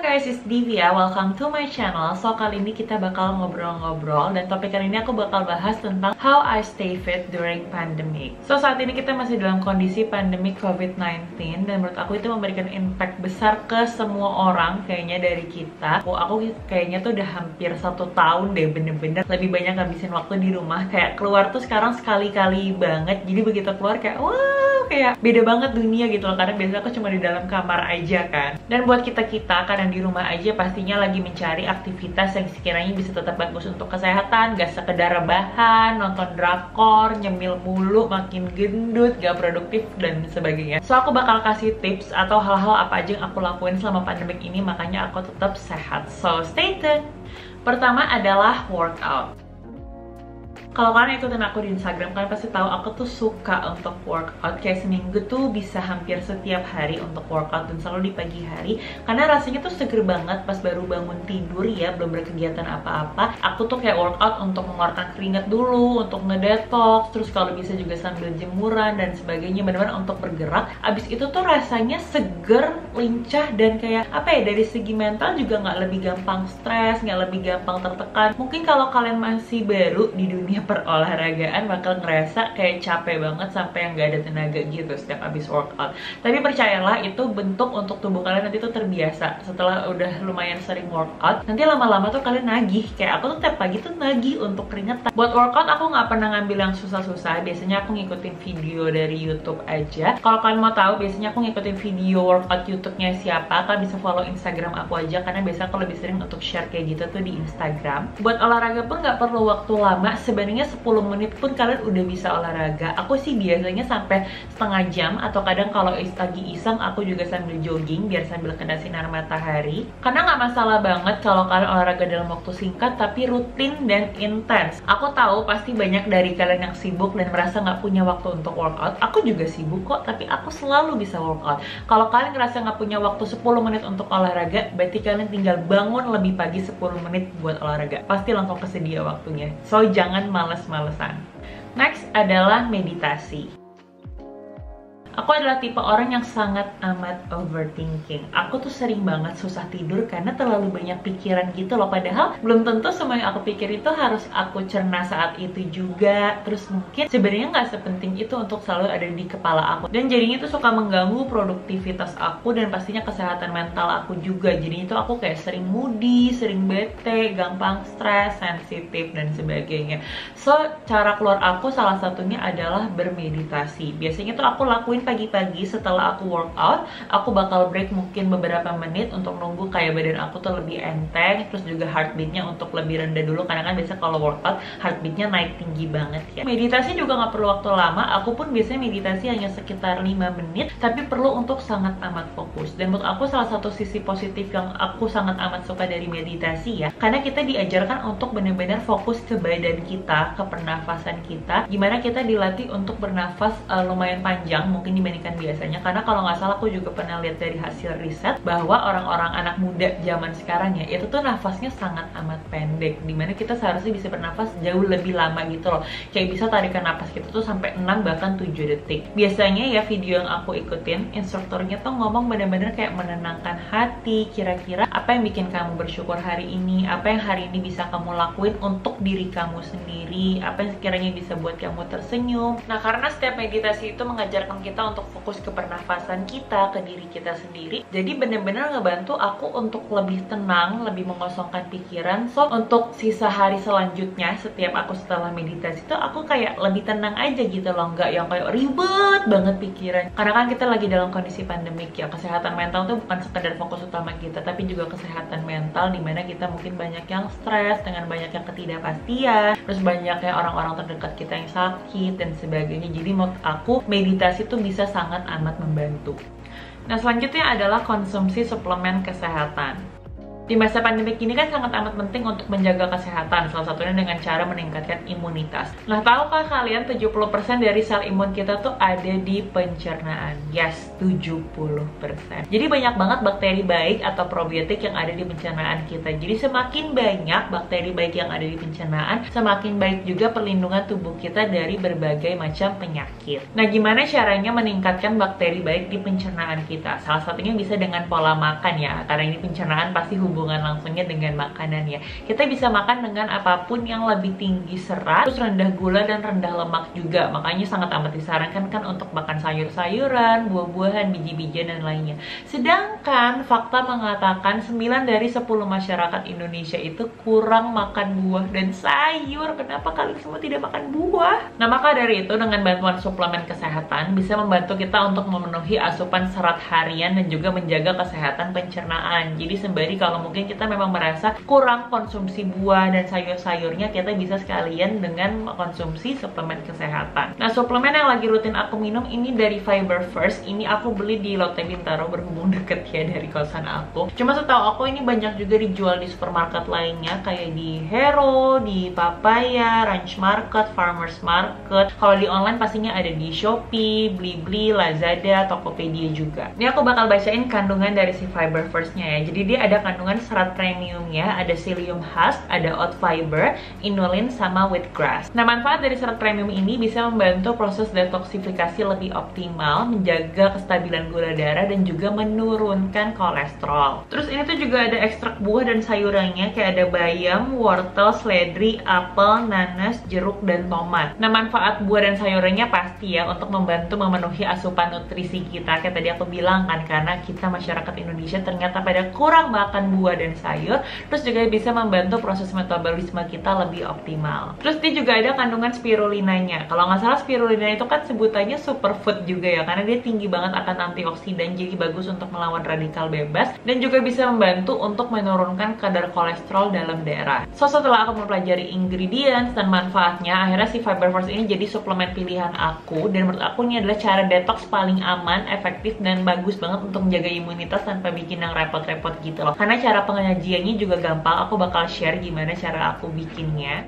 guys, it's Divya. Welcome to my channel. So kali ini kita bakal ngobrol-ngobrol dan topik kali ini aku bakal bahas tentang how I stay fit during pandemic. So saat ini kita masih dalam kondisi pandemi COVID-19 dan menurut aku itu memberikan impact besar ke semua orang kayaknya dari kita. Aku kayaknya tuh udah hampir 1 tahun deh bener-bener lebih banyak ngabisin waktu di rumah. Kayak keluar tuh sekarang sekali-kali banget. Jadi begitu keluar kayak wow, kayak beda banget dunia gitu loh. Karena biasanya aku cuma di dalam kamar aja kan. Dan buat kita-kita karena di rumah aja pastinya lagi mencari aktivitas yang sekiranya bisa tetap bagus untuk kesehatan, gak sekedar rebahan, nonton drakor, nyemil mulu, makin gendut, gak produktif dan sebagainya. So aku bakal kasih tips atau hal-hal apa aja yang aku lakuin selama pandemik ini makanya aku tetap sehat. So stay tuned. Pertama adalah workout. Kalau kalian ikutin aku di Instagram, kalian pasti tahu aku tuh suka untuk workout. Kayak seminggu tuh bisa hampir setiap hari untuk workout dan selalu di pagi hari. Karena rasanya tuh seger banget pas baru bangun tidur ya, belum berkegiatan apa-apa. Aku tuh kayak workout untuk mengeluarkan keringat dulu, untuk ngedetox, terus kalau bisa juga sambil jemuran dan sebagainya, benar-benar untuk bergerak. Abis itu tuh rasanya seger, lincah dan kayak apa ya, dari segi mental juga nggak lebih gampang stres, nggak lebih gampang tertekan. Mungkin kalau kalian masih baru di dunia perolahragaan bakal ngerasa kayak capek banget sampai yang gak ada tenaga gitu setiap abis workout. Tapi percayalah itu bentuk untuk tubuh kalian nanti tuh terbiasa. Setelah udah lumayan sering workout, nanti lama-lama tuh kalian nagih. Kayak aku tuh tiap pagi tuh nagih untuk keringetan. Buat workout aku nggak pernah ngambil yang susah-susah. Biasanya aku ngikutin video dari YouTube aja. Kalau kalian mau tahu, biasanya aku ngikutin video workout YouTube-nya siapa, kalian bisa follow Instagram aku aja karena biasanya aku lebih sering untuk share kayak gitu tuh di Instagram. Buat olahraga pun nggak perlu waktu lama. Sebenarnya 10 menit pun kalian udah bisa olahraga. Aku sih biasanya sampai setengah jam atau kadang kalau lagi iseng aku juga sambil jogging biar sambil kena sinar matahari. Karena nggak masalah banget kalau kalian olahraga dalam waktu singkat tapi rutin dan intens. Aku tahu pasti banyak dari kalian yang sibuk dan merasa nggak punya waktu untuk workout. Aku juga sibuk kok, tapi aku selalu bisa workout. Kalau kalian ngerasa nggak punya waktu 10 menit untuk olahraga, berarti kalian tinggal bangun lebih pagi 10 menit buat olahraga. Pasti langsung kesedia waktunya. So jangan males-malesan. Next adalah meditasi. Aku adalah tipe orang yang sangat amat overthinking. Aku tuh sering banget susah tidur karena terlalu banyak pikiran gitu loh. Padahal belum tentu semua yang aku pikir itu harus aku cerna saat itu juga. Terus mungkin sebenarnya nggak sepenting itu untuk selalu ada di kepala aku. Dan jadinya itu suka mengganggu produktivitas aku dan pastinya kesehatan mental aku juga. Jadinya itu aku kayak sering moody, sering bete, gampang stres, sensitif dan sebagainya. So cara keluar aku salah satunya adalah bermeditasi. Biasanya tuh aku lakuin pagi-pagi setelah aku workout, aku bakal break mungkin beberapa menit untuk nunggu kayak badan aku tuh lebih enteng, terus juga heartbeatnya untuk lebih rendah dulu karena kan biasa kalau workout heartbeatnya naik tinggi banget ya. Meditasi juga nggak perlu waktu lama, aku pun biasanya meditasi hanya sekitar 5 menit, tapi perlu untuk sangat amat fokus. Dan menurut aku salah satu sisi positif yang aku sangat amat suka dari meditasi ya, karena kita diajarkan untuk benar-benar fokus ke badan kita, ke pernafasan kita, gimana kita dilatih untuk bernafas lumayan panjang mungkin dibandingkan biasanya. Karena kalau nggak salah aku juga pernah lihat dari hasil riset bahwa orang-orang anak muda zaman sekarang ya itu tuh nafasnya sangat amat pendek, dimana kita seharusnya bisa bernafas jauh lebih lama gitu loh. Kayak bisa tarikan napas kita tuh sampai 6 bahkan 7 detik. Biasanya ya video yang aku ikutin instrukturnya tuh ngomong bener-bener kayak menenangkan hati. Kira-kira apa yang bikin kamu bersyukur hari ini, apa yang hari ini bisa kamu lakuin untuk diri kamu sendiri, apa yang sekiranya bisa buat kamu tersenyum. Nah karena setiap meditasi itu mengajarkan kita untuk fokus ke pernafasan kita, ke diri kita sendiri. Jadi bener-bener ngebantu aku untuk lebih tenang, lebih mengosongkan pikiran. So untuk sisa hari selanjutnya setiap aku setelah meditasi itu aku kayak lebih tenang aja gitu loh, nggak yang kayak ribet banget pikiran. Karena kan kita lagi dalam kondisi pandemik ya, kesehatan mental tuh bukan sekedar fokus utama kita, tapi juga kesehatan mental dimana kita mungkin banyak yang stres dengan banyak yang ketidakpastian, terus banyaknya orang-orang terdekat kita yang sakit dan sebagainya. Jadi menurut aku meditasi tuh bisa sangat amat membantu. Nah selanjutnya adalah konsumsi suplemen kesehatan. Di masa pandemi ini kan sangat amat penting untuk menjaga kesehatan, salah satunya dengan cara meningkatkan imunitas. Nah, tahukah kalian 70% dari sel imun kita tuh ada di pencernaan? Yes, 70%. Jadi banyak banget bakteri baik atau probiotik yang ada di pencernaan kita. Jadi semakin banyak bakteri baik yang ada di pencernaan, semakin baik juga perlindungan tubuh kita dari berbagai macam penyakit. Nah, gimana caranya meningkatkan bakteri baik di pencernaan kita? Salah satunya bisa dengan pola makan ya, karena ini pencernaan pasti hubungan langsungnya dengan makanan ya. Kita bisa makan dengan apapun yang lebih tinggi serat, terus rendah gula dan rendah lemak juga. Makanya sangat amat disarankan kan untuk makan sayur-sayuran, buah-buahan, biji-bijian dan lainnya. Sedangkan fakta mengatakan 9 dari 10 masyarakat Indonesia itu kurang makan buah dan sayur. Kenapa kalian semua tidak makan buah? Nah, maka dari itu dengan bantuan suplemen kesehatan bisa membantu kita untuk memenuhi asupan serat harian dan juga menjaga kesehatan pencernaan. Jadi sembari kalau mungkin kita memang merasa kurang konsumsi buah dan sayur-sayurnya, kita bisa sekalian dengan konsumsi suplemen kesehatan. Nah, suplemen yang lagi rutin aku minum ini dari Fiber First. Ini aku beli di Lotte Bintaro, berhubung deket ya dari kosan aku. Cuma setahu aku ini banyak juga dijual di supermarket lainnya, kayak di Hero, di Papaya, Ranch Market, Farmers Market. Kalau di online pastinya ada di Shopee, Blibli, Lazada, Tokopedia juga. Ini aku bakal bacain kandungan dari si Fiber First-nya ya. Jadi dia ada kandungan serat premiumnya, ada psyllium husk, ada oat fiber, inulin, sama wheatgrass. Nah, manfaat dari serat premium ini bisa membantu proses detoksifikasi lebih optimal, menjaga kestabilan gula darah, dan juga menurunkan kolesterol. Terus ini tuh juga ada ekstrak buah dan sayurannya, kayak ada bayam, wortel, seledri, apel, nanas, jeruk, dan tomat. Nah, manfaat buah dan sayurannya pasti ya untuk membantu memenuhi asupan nutrisi kita, kayak tadi aku bilang kan, karena kita masyarakat Indonesia ternyata pada kurang makan buah dan sayur, terus juga bisa membantu proses metabolisme kita lebih optimal. Terus dia juga ada kandungan spirulinanya. Kalau nggak salah spirulina itu kan sebutannya superfood juga ya, karena dia tinggi banget akan antioksidan, jadi bagus untuk melawan radikal bebas dan juga bisa membantu untuk menurunkan kadar kolesterol dalam darah. So, setelah aku mempelajari ingredients dan manfaatnya, akhirnya si Fiber First ini jadi suplemen pilihan aku, dan menurut aku ini adalah cara detox paling aman, efektif, dan bagus banget untuk menjaga imunitas tanpa bikin yang repot-repot gitu loh. Karena cara penyajiannya juga gampang, aku bakal share gimana cara aku bikinnya.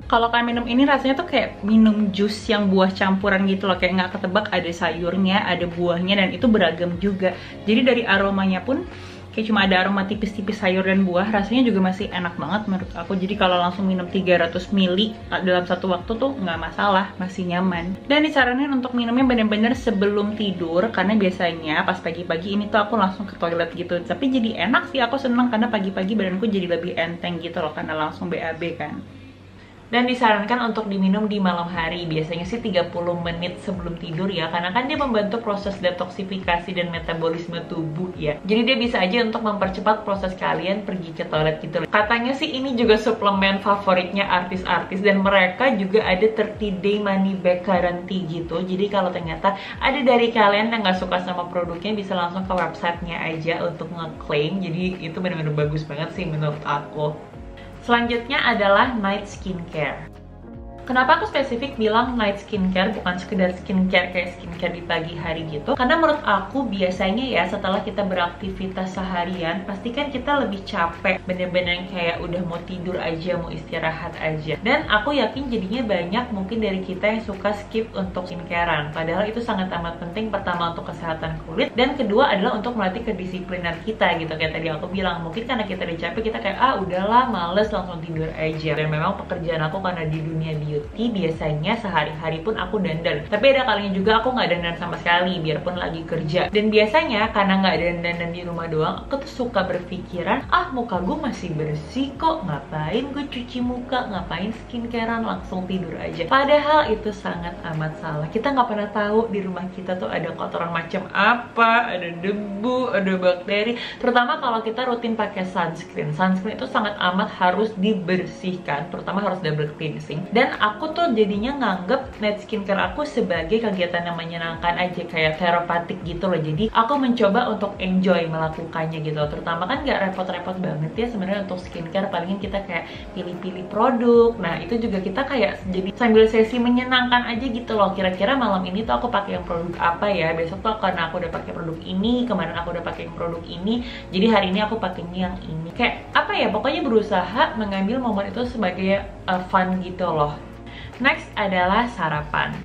Kalau kalian minum ini rasanya tuh kayak minum jus yang buah campuran gitu loh, kayak nggak ketebak, ada sayurnya, ada buahnya, dan itu beragam juga. Jadi dari aromanya pun kayak cuma ada aroma tipis-tipis sayur dan buah, rasanya juga masih enak banget menurut aku. Jadi kalau langsung minum 300 ml dalam satu waktu tuh nggak masalah, masih nyaman. Dan disaranin untuk minumnya bener-bener sebelum tidur, karena biasanya pas pagi-pagi ini tuh aku langsung ke toilet gitu. Tapi jadi enak sih, aku seneng karena pagi-pagi badanku jadi lebih enteng gitu loh, karena langsung BAB kan. Dan disarankan untuk diminum di malam hari, biasanya sih 30 menit sebelum tidur ya, karena kan dia membantu proses detoksifikasi dan metabolisme tubuh ya. Jadi dia bisa aja untuk mempercepat proses kalian pergi ke toilet gitu. Katanya sih ini juga suplemen favoritnya artis-artis, dan mereka juga ada 30 day money back guarantee gitu. Jadi kalau ternyata ada dari kalian yang nggak suka sama produknya, bisa langsung ke websitenya aja untuk ngeklaim. Jadi itu benar-benar bagus banget sih menurut aku. Selanjutnya adalah night skincare. Kenapa aku spesifik bilang night skincare, bukan sekedar skincare kayak skincare di pagi hari gitu? Karena menurut aku biasanya ya setelah kita beraktivitas seharian, pasti kan kita lebih capek, bener-bener kayak udah mau tidur aja, mau istirahat aja. Dan aku yakin jadinya banyak mungkin dari kita yang suka skip untuk skincarean. Padahal itu sangat amat penting, pertama untuk kesehatan kulit, dan kedua adalah untuk melatih kedisiplinan kita gitu. Kayak tadi aku bilang, mungkin karena kita udah capek, kita kayak udahlah males, langsung tidur aja. Dan memang pekerjaan aku karena di dunia beauty, biasanya sehari-hari pun aku dandan, tapi ada kalinya juga aku nggak dandan sama sekali biarpun lagi kerja. Dan biasanya karena nggak dandan di rumah doang, aku tuh suka berpikiran, muka gue masih bersih kok, ngapain gue cuci muka, ngapain skincarean, langsung tidur aja. Padahal itu sangat amat salah. Kita nggak pernah tahu di rumah kita tuh ada kotoran macam apa, ada debu, ada bakteri. Terutama kalau kita rutin pakai sunscreen. Sunscreen itu sangat amat harus dibersihkan, terutama harus double cleansing. Dan aku tuh jadinya nganggep night skincare aku sebagai kegiatan yang menyenangkan aja, kayak terapeutik gitu loh. Jadi aku mencoba untuk enjoy melakukannya gitu, terutama kan nggak repot-repot banget ya sebenarnya untuk skincare, palingin kita kayak pilih-pilih produk. Nah itu juga kita kayak jadi sambil sesi menyenangkan aja gitu loh, kira-kira malam ini tuh aku pakai yang produk apa ya, besok tuh karena aku udah pakai produk ini, kemarin aku udah pakai yang produk ini, jadi hari ini aku pakainya yang ini. Kayak apa ya, pokoknya berusaha mengambil momen itu sebagai fun gitu loh. Next adalah sarapan.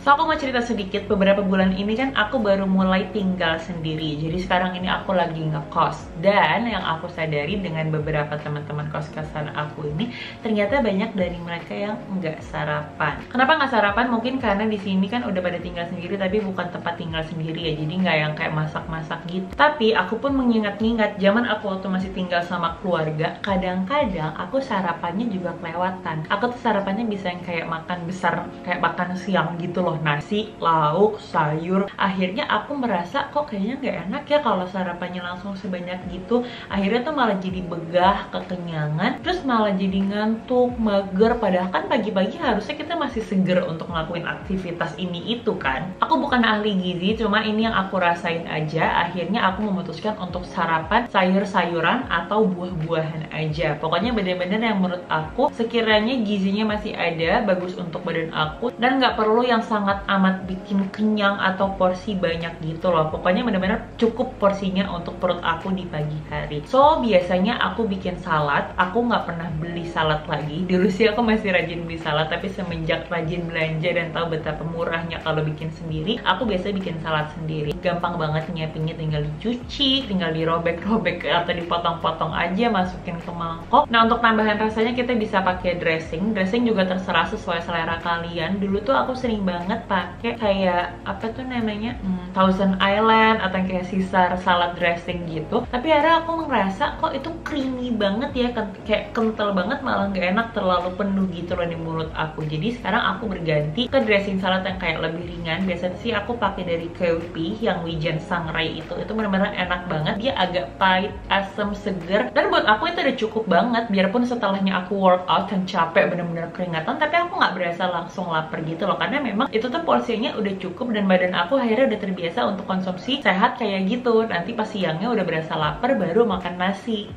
So aku mau cerita sedikit, beberapa bulan ini kan aku baru mulai tinggal sendiri. Jadi sekarang ini aku lagi ngekos. Dan yang aku sadari dengan beberapa teman-teman kos-kosan aku ini, ternyata banyak dari mereka yang nggak sarapan. Kenapa nggak sarapan? Mungkin karena di sini kan udah pada tinggal sendiri, tapi bukan tempat tinggal sendiri ya. Jadi nggak yang kayak masak-masak gitu. Tapi aku pun mengingat-ingat zaman aku waktu masih tinggal sama keluarga, kadang-kadang aku sarapannya juga kelewatan. Aku tuh sarapannya bisa yang kayak makan besar, kayak makan siang gitu loh. Nasi, lauk, sayur. Akhirnya aku merasa kok kayaknya nggak enak ya kalau sarapannya langsung sebanyak gitu. Akhirnya tuh malah jadi begah, kekenyangan, terus malah jadi ngantuk, mager. Padahal kan pagi-pagi harusnya kita masih seger untuk ngelakuin aktivitas ini itu kan. Aku bukan ahli gizi, cuma ini yang aku rasain aja. Akhirnya aku memutuskan untuk sarapan sayur-sayuran atau buah-buahan aja. Pokoknya bener-bener yang menurut aku sekiranya gizinya masih ada, bagus untuk badan aku, dan nggak perlu yang sangat amat bikin kenyang atau porsi banyak gitu loh. Pokoknya bener-bener cukup porsinya untuk perut aku di pagi hari. So biasanya aku bikin salad. Aku nggak pernah beli salad lagi. Dulu sih aku masih rajin beli salad, tapi semenjak rajin belanja dan tahu betapa murahnya kalau bikin sendiri, aku biasa bikin salad sendiri. Gampang banget nyiapinnya, tinggal dicuci, tinggal dirobek-robek atau dipotong-potong aja, masukin ke mangkok. Nah untuk tambahan rasanya kita bisa pakai dressing. Dressing juga terserah sesuai selera kalian. Dulu tuh aku sering banget pakai kayak apa tuh namanya, Thousand Island atau kayak Caesar salad dressing gitu. Tapi akhirnya aku ngerasa kok itu creamy banget ya, kayak kental banget, malah nggak enak, terlalu penuh gitu loh di mulut aku. Jadi sekarang aku berganti ke dressing salad yang kayak lebih ringan. Biasanya sih aku pakai dari Kewpie yang Wijen Sangrai itu benar-benar enak banget. Dia agak pahit, asam, seger, dan buat aku itu udah cukup banget. Biarpun setelahnya aku workout dan capek bener-bener keringatan, tapi aku nggak berasa langsung lapar gitu loh, karena memang itu tuh porsinya udah cukup dan badan aku akhirnya udah terbiasa untuk konsumsi sehat kayak gitu. Nanti pas siangnya udah berasa lapar baru makan nasi.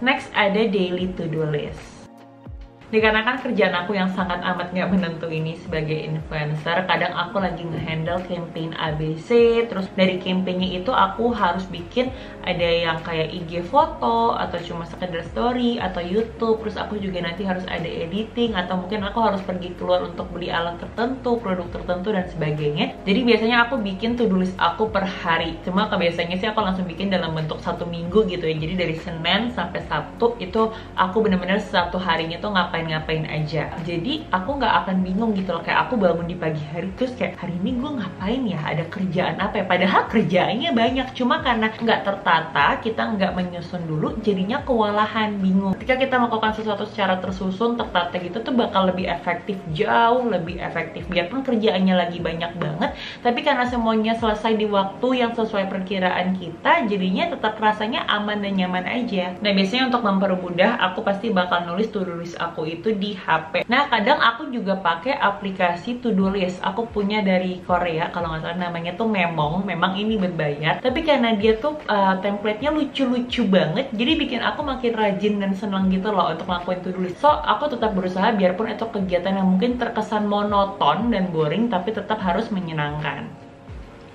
Next ada daily to-do list. Dikarenakan kerjaan aku yang sangat amat nggak menentu ini sebagai influencer, kadang aku lagi ngehandle campaign ABC, terus dari campaignnya itu aku harus bikin ada yang kayak IG foto atau cuma sekedar story atau YouTube, terus aku juga nanti harus ada editing atau mungkin aku harus pergi keluar untuk beli alat tertentu, produk tertentu dan sebagainya. Jadi biasanya aku bikin to-do list aku per hari. Cuma kebiasaannya sih aku langsung bikin dalam bentuk 1 minggu gitu ya. Jadi dari Senin sampai Sabtu itu aku bener-bener satu harinya tuh ngapain aja. Jadi aku nggak akan bingung gitu loh, kayak aku bangun di pagi hari terus kayak hari ini gue ngapain ya, ada kerjaan apa ya, padahal kerjaannya banyak, cuma karena nggak tertata, kita nggak menyusun dulu, jadinya kewalahan, bingung. Ketika kita melakukan sesuatu secara tersusun, tertata gitu tuh bakal lebih efektif, jauh lebih efektif. Biarpun kerjaannya lagi banyak banget, tapi karena semuanya selesai di waktu yang sesuai perkiraan kita, jadinya tetap rasanya aman dan nyaman aja. Nah biasanya untuk mempermudah, aku pasti bakal nulis to-do list aku itu di HP. Nah kadang aku juga pakai aplikasi to-do list. Aku punya dari Korea, kalau nggak salah namanya tuh Memong. Memang ini berbayar, tapi karena dia tuh template-nya lucu-lucu banget, jadi bikin aku makin rajin dan senang gitu loh untuk ngelakuin to-do list. So aku tetap berusaha biarpun itu kegiatan yang mungkin terkesan monoton dan boring, tapi tetap harus menyenangkan.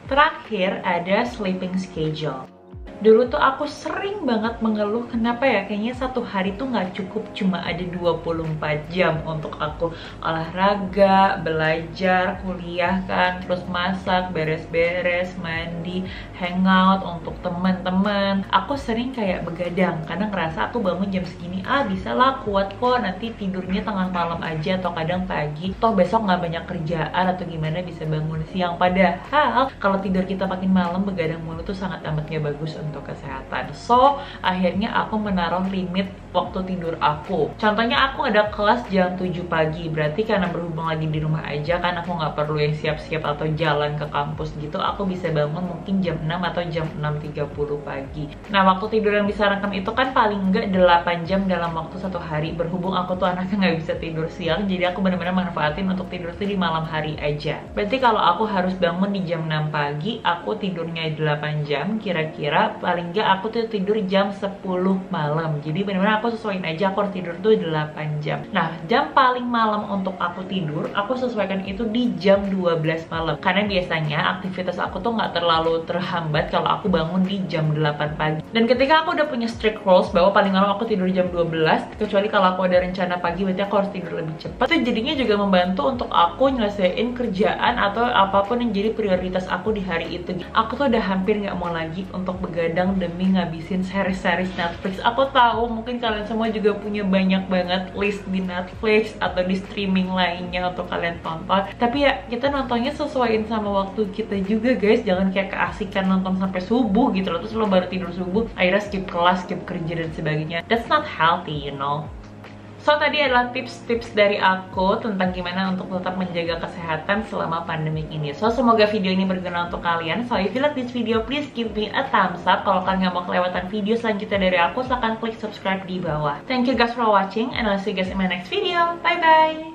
Terakhir ada sleeping schedule. Dulu tuh aku sering banget mengeluh kenapa ya kayaknya satu hari tuh nggak cukup cuma ada 24 jam untuk aku olahraga, belajar, kuliah kan, terus masak, beres-beres, mandi, hangout untuk teman-teman. Aku sering kayak begadang karena ngerasa aku bangun jam segini bisa lah, kuat kok, nanti tidurnya tengah malam aja atau kadang pagi, toh besok nggak banyak kerjaan atau gimana bisa bangun siang. Padahal kalau tidur kita makin malam begadang mulu tuh sangat amat gak bagus untuk kesehatan. So akhirnya aku menaruh limit waktu tidur aku. Contohnya aku ada kelas jam 7 pagi, berarti karena berhubung lagi di rumah aja kan aku nggak perlu yang siap-siap atau jalan ke kampus gitu, aku bisa bangun mungkin jam 6 atau jam 6.30 pagi. Nah, waktu tidur yang disarankan itu kan paling enggak 8 jam dalam waktu satu hari. Berhubung aku tuh anaknya nggak bisa tidur siang, jadi aku benar-benar manfaatin untuk tidur tuh di malam hari aja. Berarti kalau aku harus bangun di jam 6 pagi, aku tidurnya 8 jam, kira-kira paling enggak aku tuh tidur jam 10 malam. Jadi benar-benar aku sesuaiin aja aku harus tidur tuh 8 jam. Nah, jam paling malam untuk aku tidur, aku sesuaikan itu di jam 12 malam. Karena biasanya aktivitas aku tuh nggak terlalu terhambat kalau aku bangun di jam 8 pagi. Dan ketika aku udah punya strict rules bahwa paling malam aku tidur jam 12, kecuali kalau aku ada rencana pagi, berarti aku harus tidur lebih cepat. Itu jadinya juga membantu untuk aku nyelesain kerjaan atau apapun yang jadi prioritas aku di hari itu. Aku tuh udah hampir nggak mau lagi untuk begadang demi ngabisin series-series Netflix. Aku tahu mungkin kalian semua juga punya banyak banget list di Netflix atau di streaming lainnya untuk kalian tonton. Tapi ya kita nontonnya sesuaiin sama waktu kita juga guys. Jangan kayak keasikan nonton sampai subuh gitu loh, terus lo baru tidur subuh, akhirnya skip kelas, skip kerja dan sebagainya. That's not healthy, you know. So tadi adalah tips-tips dari aku tentang gimana untuk tetap menjaga kesehatan selama pandemi ini. So semoga video ini berguna untuk kalian. So if you like this video, please give me a thumbs up. Kalau kalian nggak mau kelewatan video selanjutnya dari aku, silahkan klik subscribe di bawah. Thank you guys for watching and I'll see you guys in my next video. Bye bye.